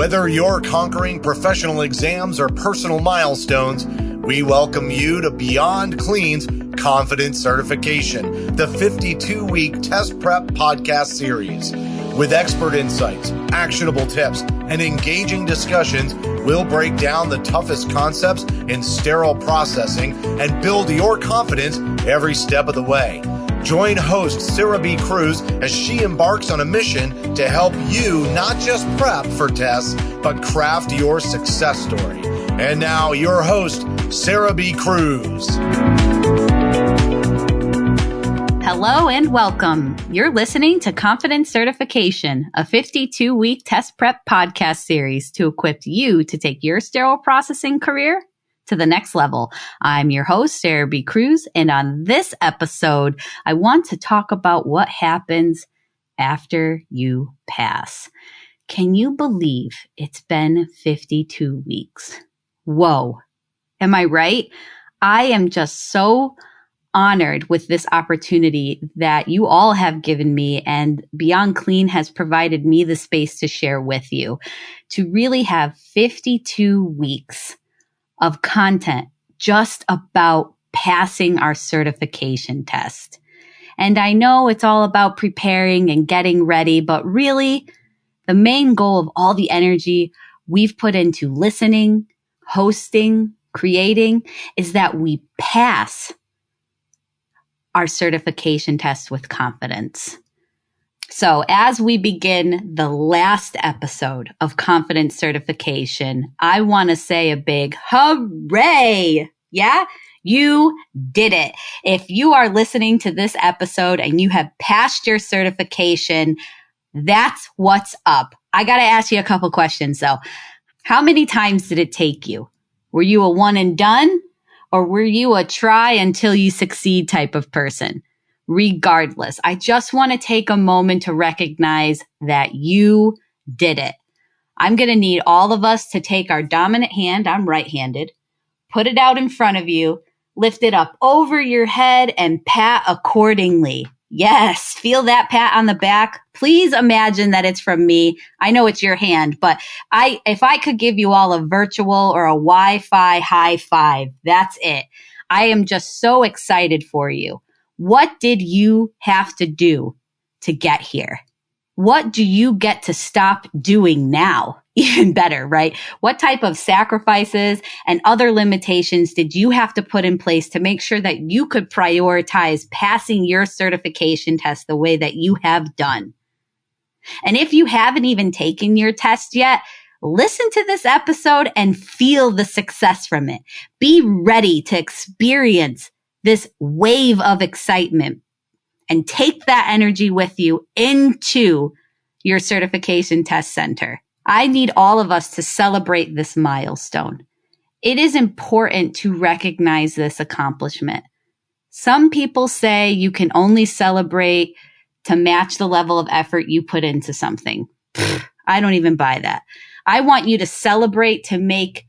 Whether you're conquering professional exams or personal milestones, we welcome you to Beyond Clean's Confidence Certification, the 52-week test prep podcast series. With expert insights, actionable tips, and engaging discussions, we'll break down the toughest concepts in sterile processing and build your confidence every step of the way. Join host Sarah B. Cruz as she embarks on a mission to help you not just prep for tests, but craft your success story. And now your host, Sarah B. Cruz. Hello and welcome. You're listening to Confidence Certification, a 52-week test prep podcast series to equip you to take your sterile processing career to the next level. I'm your host, Sarah B. Cruz, and on this episode, I want to talk about what happens after you pass. Can you believe it's been 52 weeks? Whoa. Am I right? I am just so honored with this opportunity that you all have given me, and Beyond Clean has provided me the space to share with you, to really have 52 weeks of content just about passing our certification test. And I know it's all about preparing and getting ready, but really the main goal of all the energy we've put into listening, hosting, creating is that we pass our certification test with confidence. So as we begin the last episode of Confidence Certification, I want to say a big hooray! Yeah, you did it. If you are listening to this episode and you have passed your certification, that's what's up. I got to ask you a couple questions though. How many times did it take you? Were you a one and done? Or were you a try until you succeed type of person? Regardless, I just want to take a moment to recognize that you did it. I'm going to need all of us to take our dominant hand, I'm right-handed, put it out in front of you, lift it up over your head, and pat accordingly. Yes, feel that pat on the back. Please imagine that it's from me. I know it's your hand, but if I could give you all a virtual or a Wi-Fi high five, that's it. I am just so excited for you. What did you have to do to get here? What do you get to stop doing now? Even better, right? What type of sacrifices and other limitations did you have to put in place to make sure that you could prioritize passing your certification test the way that you have done? And if you haven't even taken your test yet, listen to this episode and feel the success from it. Be ready to experience this wave of excitement and take that energy with you into your certification test center. I need all of us to celebrate this milestone. It is important to recognize this accomplishment. Some people say you can only celebrate to match the level of effort you put into something. I don't even buy that. I want you to celebrate to make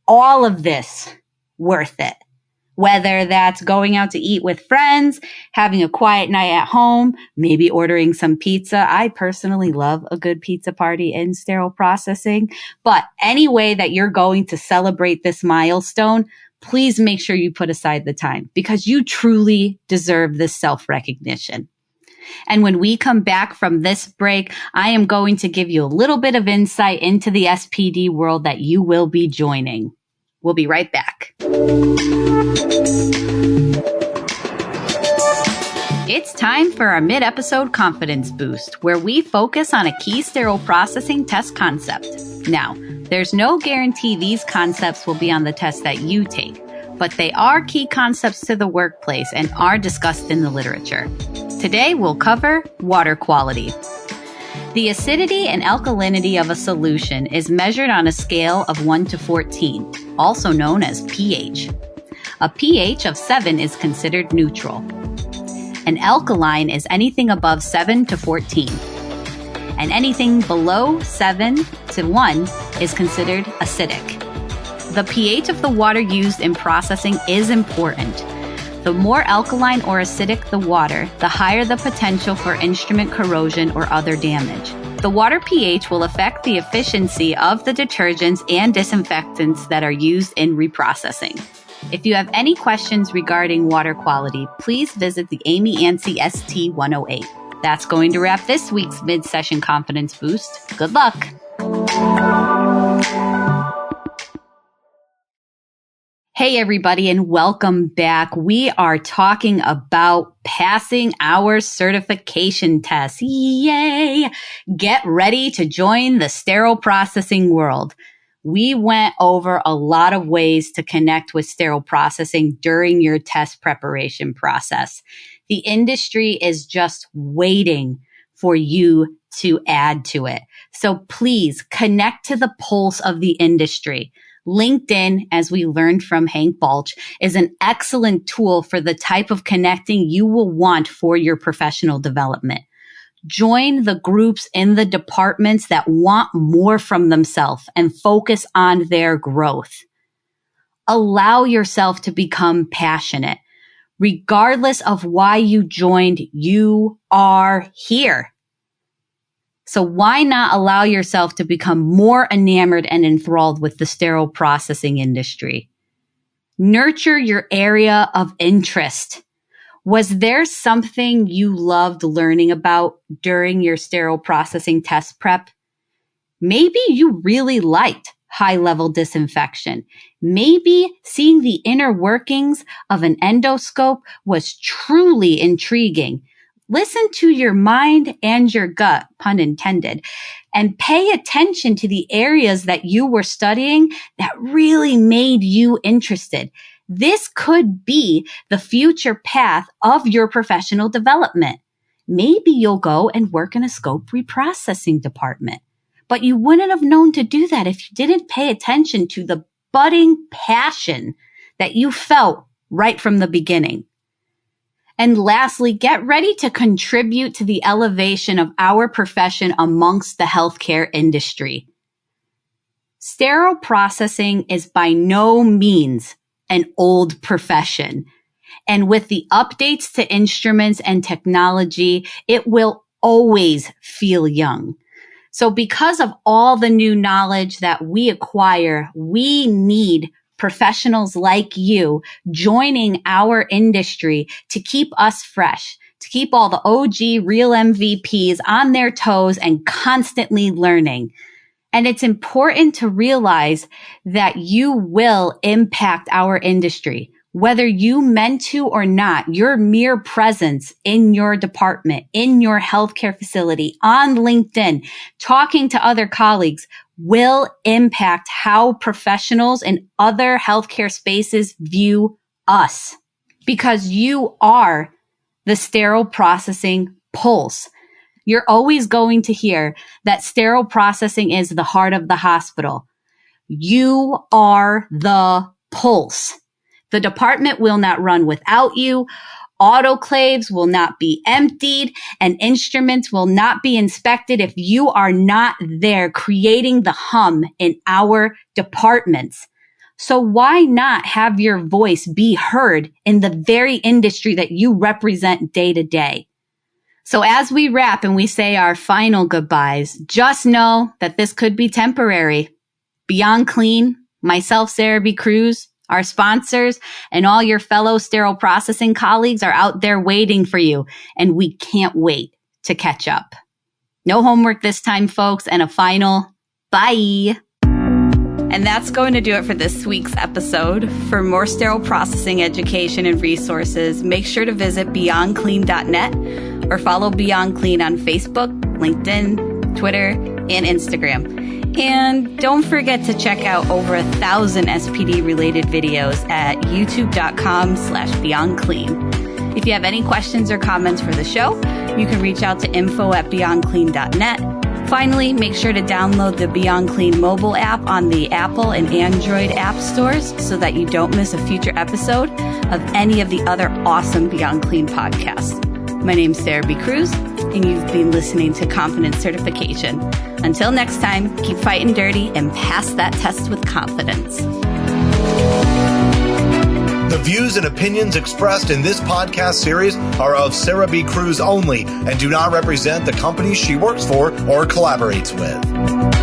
all of this worth it. Whether that's going out to eat with friends, having a quiet night at home, maybe ordering some pizza. I personally love a good pizza party in sterile processing. But any way that you're going to celebrate this milestone, please make sure you put aside the time because you truly deserve this self-recognition. And when we come back from this break, I am going to give you a little bit of insight into the SPD world that you will be joining. We'll be right back. It's time for our mid-episode confidence boost, where we focus on a key sterile processing test concept. Now, there's no guarantee these concepts will be on the test that you take, but they are key concepts to the workplace and are discussed in the literature. Today, we'll cover water quality. The acidity and alkalinity of a solution is measured on a scale of 1 to 14, also known as pH. A pH of 7 is considered neutral. An alkaline is anything above 7 to 14. And anything below 7 to 1 is considered acidic. The pH of the water used in processing is important. The more alkaline or acidic the water, the higher the potential for instrument corrosion or other damage. The water pH will affect the efficiency of the detergents and disinfectants that are used in reprocessing. If you have any questions regarding water quality, please visit the Amy Ansi ST 108. That's going to wrap this week's Mid-Session Confidence Boost. Good luck! Hey everybody, and welcome back. We are talking about passing our certification test. Yay! Get ready to join the sterile processing world. We went over a lot of ways to connect with sterile processing during your test preparation process. The industry is just waiting for you to add to it. So please connect to the pulse of the industry. LinkedIn, as we learned from Hank Balch, is an excellent tool for the type of connecting you will want for your professional development. Join the groups in the departments that want more from themselves and focus on their growth. Allow yourself to become passionate. Regardless of why you joined, you are here. So why not allow yourself to become more enamored and enthralled with the sterile processing industry? Nurture your area of interest. Was there something you loved learning about during your sterile processing test prep? Maybe you really liked high-level disinfection. Maybe seeing the inner workings of an endoscope was truly intriguing. Listen to your mind and your gut, pun intended, and pay attention to the areas that you were studying that really made you interested. This could be the future path of your professional development. Maybe you'll go and work in a scope reprocessing department, but you wouldn't have known to do that if you didn't pay attention to the budding passion that you felt right from the beginning. And lastly, get ready to contribute to the elevation of our profession amongst the healthcare industry. Sterile processing is by no means an old profession. And with the updates to instruments and technology, it will always feel young. So because of all the new knowledge that we acquire, we need professionals like you joining our industry to keep us fresh, to keep all the OG real MVPs on their toes and constantly learning. And it's important to realize that you will impact our industry. Whether you meant to or not, your mere presence in your department, in your healthcare facility, on LinkedIn, talking to other colleagues will impact how professionals in other healthcare spaces view us. Because you are the sterile processing pulse. You're always going to hear that sterile processing is the heart of the hospital. You are the pulse. The department will not run without you. Autoclaves will not be emptied and instruments will not be inspected if you are not there creating the hum in our departments. So why not have your voice be heard in the very industry that you represent day to day? So as we wrap and we say our final goodbyes, just know that this could be temporary. Beyond Clean, myself, Sarah B. Cruz, our sponsors, and all your fellow sterile processing colleagues are out there waiting for you, and we can't wait to catch up. No homework this time, folks, and a final bye. And that's going to do it for this week's episode. For more sterile processing education and resources, make sure to visit beyondclean.net or follow Beyond Clean on Facebook, LinkedIn, Twitter, and Instagram. And don't forget to check out over 1,000 SPD-related videos at youtube.com/beyondclean. If you have any questions or comments for the show, you can reach out to info@beyondclean.net. Finally, make sure to download the Beyond Clean mobile app on the Apple and Android app stores so that you don't miss a future episode of any of the other awesome Beyond Clean podcasts. My name's Sarah B. Cruz, and you've been listening to Confidence Certification. Until next time, keep fighting dirty and pass that test with confidence. The views and opinions expressed in this podcast series are of Sarah B. Cruz only and do not represent the companies she works for or collaborates with.